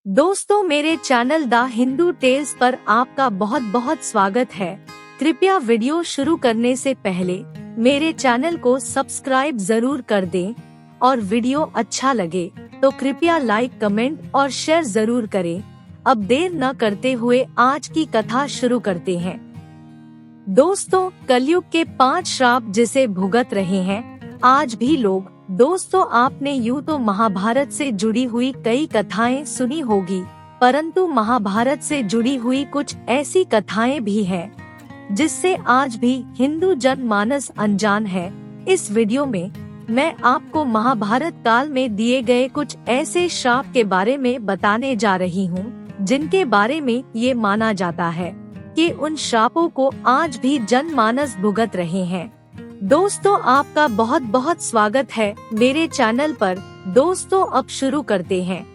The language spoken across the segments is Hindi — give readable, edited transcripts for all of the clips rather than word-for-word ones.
दोस्तों, मेरे चैनल द हिंदू टेल्स पर आपका बहुत बहुत स्वागत है। कृपया वीडियो शुरू करने से पहले मेरे चैनल को सब्सक्राइब जरूर कर दें और वीडियो अच्छा लगे तो कृपया लाइक, कमेंट और शेयर जरूर करें। अब देर न करते हुए आज की कथा शुरू करते हैं। दोस्तों, कलयुग के 5 श्राप जिसे भुगत रहे हैं आज भी लोग। दोस्तों, आपने यूँ तो महाभारत से जुड़ी हुई कई कथाएं सुनी होगी, परंतु महाभारत से जुड़ी हुई कुछ ऐसी कथाएं भी हैं जिससे आज भी हिंदू जनमानस अनजान है। इस वीडियो में मैं आपको महाभारत काल में दिए गए कुछ ऐसे श्राप के बारे में बताने जा रही हूँ जिनके बारे में ये माना जाता है कि उन श्रापों को आज भी जनमानस भुगत रहे हैं। दोस्तों, आपका बहुत बहुत स्वागत है मेरे चैनल पर। दोस्तों, अब शुरू करते हैं।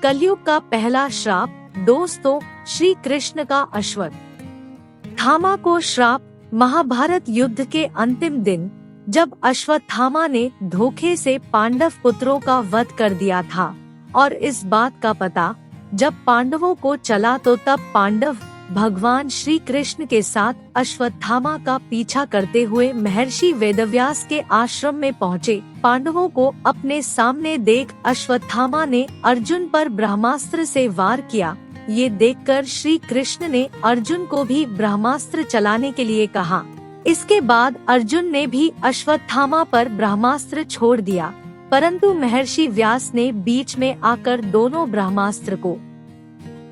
कलयुग का पहला श्राप। दोस्तों, श्री कृष्ण का अश्वत्थामा को श्राप। महाभारत युद्ध के अंतिम दिन जब अश्वत्थामा ने धोखे से पांडव पुत्रों का वध कर दिया था और इस बात का पता जब पांडवों को चला तो तब पांडव भगवान श्री कृष्ण के साथ अश्वत्थामा का पीछा करते हुए महर्षि वेदव्यास के आश्रम में पहुँचे। पांडवों को अपने सामने देख अश्वत्थामा ने अर्जुन पर ब्रह्मास्त्र से वार किया। ये देखकर श्री कृष्ण ने अर्जुन को भी ब्रह्मास्त्र चलाने के लिए कहा। इसके बाद अर्जुन ने भी अश्वत्थामा पर ब्रह्मास्त्र छोड़ दिया, परंतु महर्षि व्यास ने बीच में आकर दोनों ब्रह्मास्त्र को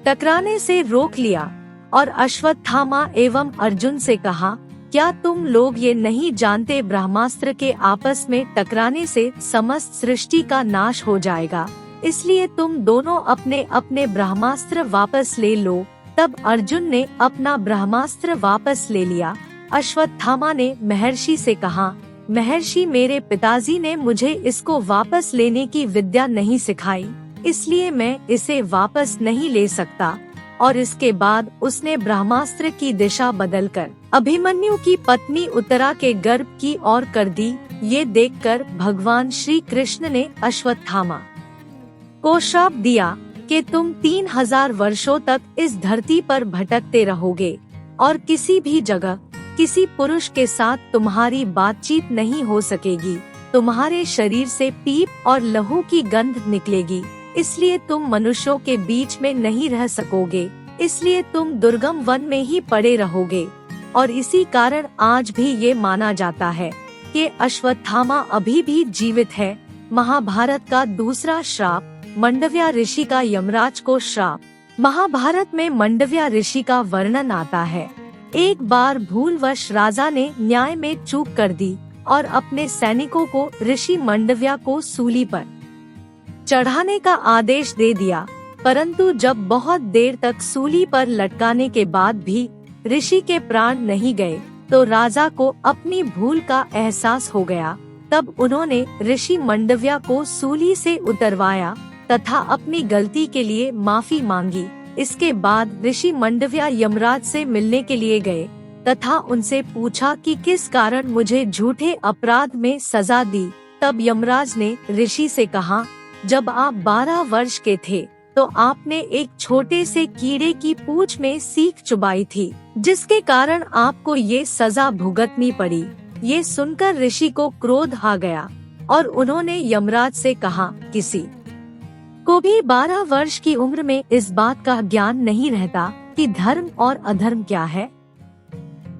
टकराने से रोक लिया और अश्वत्थामा एवं अर्जुन से कहा, क्या तुम लोग ये नहीं जानते ब्रह्मास्त्र के आपस में टकराने से समस्त सृष्टि का नाश हो जाएगा, इसलिए तुम दोनों अपने अपने ब्रह्मास्त्र वापस ले लो। तब अर्जुन ने अपना ब्रह्मास्त्र वापस ले लिया। अश्वत्थामा ने महर्षि से कहा, महर्षि, मेरे पिताजी ने मुझे इसको वापस लेने की विद्या नहीं सिखाई, इसलिए मैं इसे वापस नहीं ले सकता। और इसके बाद उसने ब्रह्मास्त्र की दिशा बदलकर अभिमन्यु की पत्नी उत्तरा के गर्भ की ओर कर दी। ये देखकर भगवान श्री कृष्ण ने अश्वत्थामा को श्राप दिया कि तुम 3000 वर्षों तक इस धरती पर भटकते रहोगे और किसी भी जगह किसी पुरुष के साथ तुम्हारी बातचीत नहीं हो सकेगी। तुम्हारे शरीर से पीप और लहू की गंध निकलेगी, इसलिए तुम मनुष्यों के बीच में नहीं रह सकोगे, इसलिए तुम दुर्गम वन में ही पड़े रहोगे। और इसी कारण आज भी ये माना जाता है कि अश्वत्थामा अभी भी जीवित है। महाभारत का दूसरा श्राप। मंडव्या ऋषि का यमराज को श्राप। महाभारत में मंडव्या ऋषि का वर्णन आता है। एक बार भूलवश राजा ने न्याय में चूक कर दी और अपने सैनिकों को ऋषि मंडव्या को सूली पर चढ़ाने का आदेश दे दिया, परंतु जब बहुत देर तक सूली पर लटकाने के बाद भी ऋषि के प्राण नहीं गए तो राजा को अपनी भूल का एहसास हो गया। तब उन्होंने ऋषि मंडव्या को सूली से उतरवाया तथा अपनी गलती के लिए माफी मांगी। इसके बाद ऋषि मंडव्या यमराज से मिलने के लिए गए तथा उनसे पूछा कि किस कारण मुझे झूठे अपराध में सजा दी। तब यमराज ने ऋषि से कहा, जब आप 12 वर्ष के थे तो आपने एक छोटे से कीड़े की पूंछ में सीख चुबाई थी, जिसके कारण आपको ये सजा भुगतनी पड़ी। ये सुनकर ऋषि को क्रोध आ गया और उन्होंने यमराज से कहा, किसी को भी 12 वर्ष की उम्र में इस बात का ज्ञान नहीं रहता कि धर्म और अधर्म क्या है।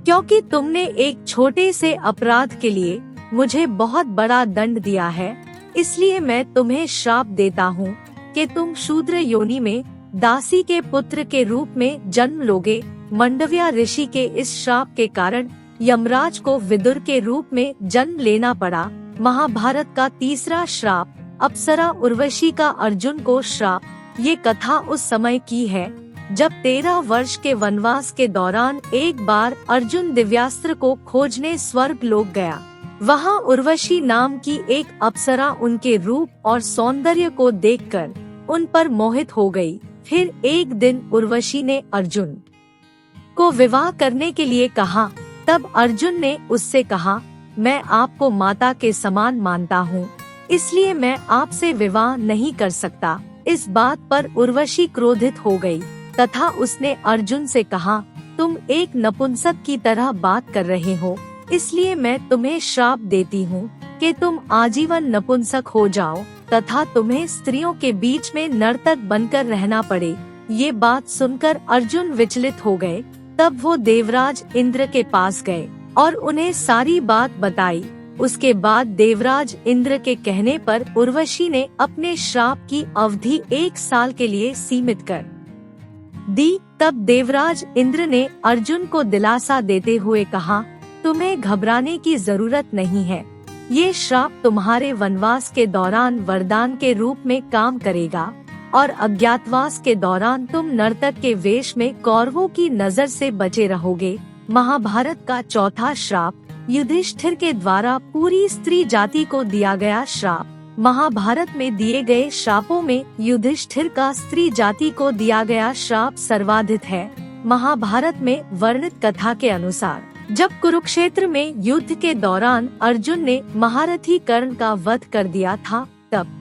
क्योंकि तुमने एक छोटे से अपराध के लिए मुझे बहुत बड़ा दंड दिया है, इसलिए मैं तुम्हें श्राप देता हूँ कि तुम शूद्र योनि में दासी के पुत्र के रूप में जन्म लोगे। मंडव्या ऋषि के इस श्राप के कारण यमराज को विदुर के रूप में जन्म लेना पड़ा। महाभारत का तीसरा श्राप। अप्सरा उर्वशी का अर्जुन को श्राप। ये कथा उस समय की है जब 13 वर्ष के वनवास के दौरान एक बार अर्जुन दिव्यास्त्र को खोजने स्वर्ग लोक गया। वहाँ उर्वशी नाम की एक अप्सरा उनके रूप और सौंदर्य को देखकर उन पर मोहित हो गई। फिर एक दिन उर्वशी ने अर्जुन को विवाह करने के लिए कहा। तब अर्जुन ने उससे कहा, मैं आपको माता के समान मानता हूँ, इसलिए मैं आपसे विवाह नहीं कर सकता। इस बात पर उर्वशी क्रोधित हो गई तथा उसने अर्जुन से कहा, तुम एक नपुंसक की तरह बात कर रहे हो, इसलिए मैं तुम्हें श्राप देती हूँ कि तुम आजीवन नपुंसक हो जाओ तथा तुम्हें स्त्रियों के बीच में नर्तक बनकर रहना पड़े। ये बात सुनकर अर्जुन विचलित हो गए। तब वो देवराज इंद्र के पास गए और उन्हें सारी बात बताई। उसके बाद देवराज इंद्र के कहने पर उर्वशी ने अपने श्राप की अवधि 1 साल के लिए सीमित कर दी। तब देवराज इंद्र ने अर्जुन को दिलासा देते हुए कहा, तुम्हें घबराने की जरूरत नहीं है। ये श्राप तुम्हारे वनवास के दौरान वरदान के रूप में काम करेगा और अज्ञातवास के दौरान तुम नर्तक के वेश में कौरवों की नजर से बचे रहोगे। महाभारत का चौथा श्राप, युधिष्ठिर के द्वारा पूरी स्त्री जाति को दिया गया श्राप। महाभारत में दिए गए श्रापों में युधिष्ठिर का स्त्री जाति को दिया गया श्राप सर्वाधिक है। महाभारत में वर्णित कथा के अनुसार जब कुरुक्षेत्र में युद्ध के दौरान अर्जुन ने महारथी कर्ण का वध कर दिया था, तब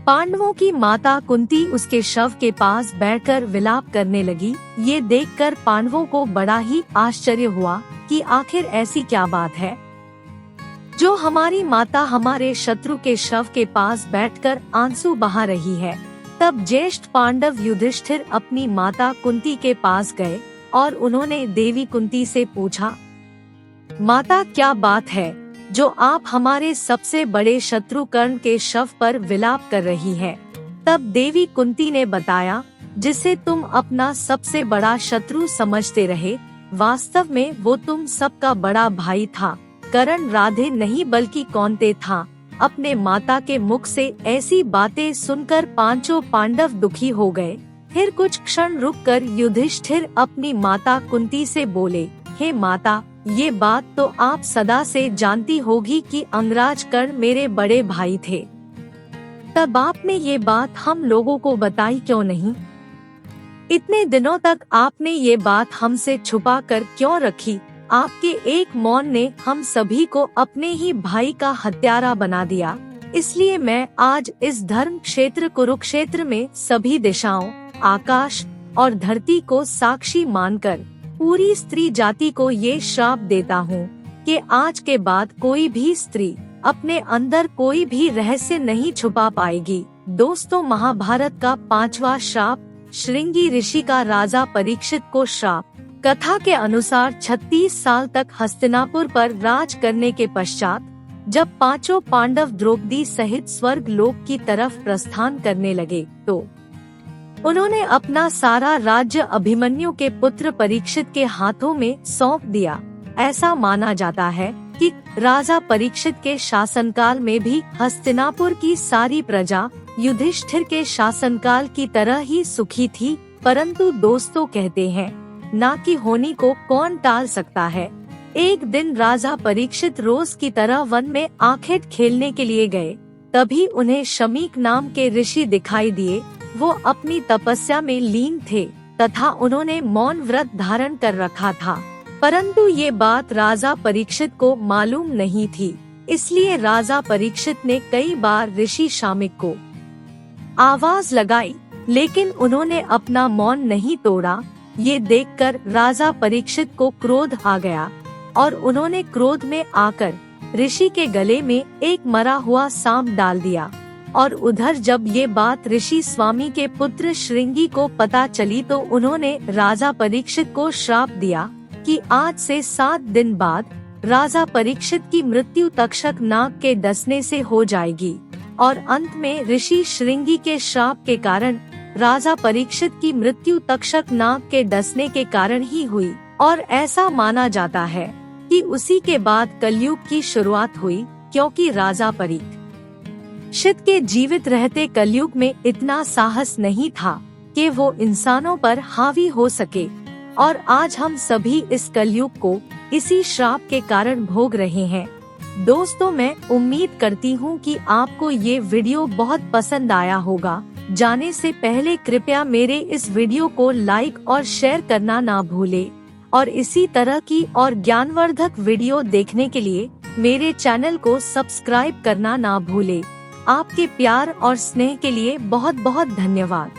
पांडवों की माता कुंती उसके शव के पास बैठकर विलाप करने लगी। ये देखकर पांडवों को बड़ा ही आश्चर्य हुआ कि आखिर ऐसी क्या बात है जो हमारी माता हमारे शत्रु के शव के पास बैठकर आंसू बहा रही है। तब ज्येष्ठ पांडव युधिष्ठिर अपनी माता कुंती के पास गए और उन्होंने देवी कुंती से पूछा, माता क्या बात है जो आप हमारे सबसे बड़े शत्रु कर्ण के शव पर विलाप कर रही है। तब देवी कुंती ने बताया, जिसे तुम अपना सबसे बड़ा शत्रु समझते रहे, वास्तव में वो तुम सबका बड़ा भाई था। कर्ण राधे नहीं बल्कि कौन्ते था। अपने माता के मुख से ऐसी बातें सुनकर पांचों पांडव दुखी हो गए। फिर कुछ क्षण रुककर युधिष्ठिर अपनी माता कुंती से बोले, हे माता, ये बात तो आप सदा से जानती होगी कि अंगराज कर्ण मेरे बड़े भाई थे। तब आपने ये बात हम लोगों को बताई क्यों नहीं? इतने दिनों तक आपने ये बात हमसे छुपा कर क्यों रखी? आपके एक मौन ने हम सभी को अपने ही भाई का हत्यारा बना दिया। इसलिए मैं आज इस धर्म क्षेत्र कुरुक्षेत्र में सभी दिशाओं, आकाश और धरती को साक्षी मानकर पूरी स्त्री जाति को ये श्राप देता हूँ कि आज के बाद कोई भी स्त्री अपने अंदर कोई भी रहस्य नहीं छुपा पाएगी। दोस्तों, महाभारत का 5वां श्राप, श्रृंगी ऋषि का राजा परीक्षित को श्राप। कथा के अनुसार 36 साल तक हस्तिनापुर पर राज करने के पश्चात जब पांचों पांडव द्रौपदी सहित स्वर्ग लोक की तरफ प्रस्थान करने लगे तो उन्होंने अपना सारा राज्य अभिमन्यु के पुत्र परीक्षित के हाथों में सौंप दिया। ऐसा माना जाता है कि राजा परीक्षित के शासनकाल में भी हस्तिनापुर की सारी प्रजा युधिष्ठिर के शासनकाल की तरह ही सुखी थी। परंतु दोस्तों कहते हैं, ना की होनी को कौन टाल सकता है। एक दिन राजा परीक्षित रोज की तरह वन में आखेट खेलने के लिए गए। तभी उन्हें शमीक नाम के ऋषि दिखाई दिए। वो अपनी तपस्या में लीन थे तथा उन्होंने मौन व्रत धारण कर रखा था। परंतु ये बात राजा परीक्षित को मालूम नहीं थी। इसलिए राजा परीक्षित ने कई बार ऋषि शामिक को आवाज लगाई, लेकिन उन्होंने अपना मौन नहीं तोड़ा। ये देखकर राजा परीक्षित को क्रोध आ गया और उन्होंने क्रोध में आकर ऋषि के गले में एक मरा हुआ सांप डाल दिया। और उधर जब ये बात ऋषि स्वामी के पुत्र श्रृंगी को पता चली तो उन्होंने राजा परीक्षित को श्राप दिया कि आज से 7 दिन बाद राजा परीक्षित की मृत्यु तक्षक नाग के डसने से हो जाएगी। और अंत में ऋषि श्रृंगी के श्राप के कारण राजा परीक्षित की मृत्यु तक्षक नाग के डसने के कारण ही हुई। और ऐसा माना जाता है कि उसी के बाद कलयुग की शुरुआत हुई, क्योंकि राजा परीक्षित के जीवित रहते कलयुग में इतना साहस नहीं था कि वो इंसानों पर हावी हो सके। और आज हम सभी इस कलयुग को इसी श्राप के कारण भोग रहे हैं। दोस्तों, मैं उम्मीद करती हूँ कि आपको ये वीडियो बहुत पसंद आया होगा। जाने से पहले कृपया मेरे इस वीडियो को लाइक और शेयर करना ना भूले और इसी तरह की और ज्ञानवर्धक वीडियो देखने के लिए मेरे चैनल को सब्सक्राइब करना ना भूले। आपके प्यार और स्नेह के लिए बहुत बहुत धन्यवाद।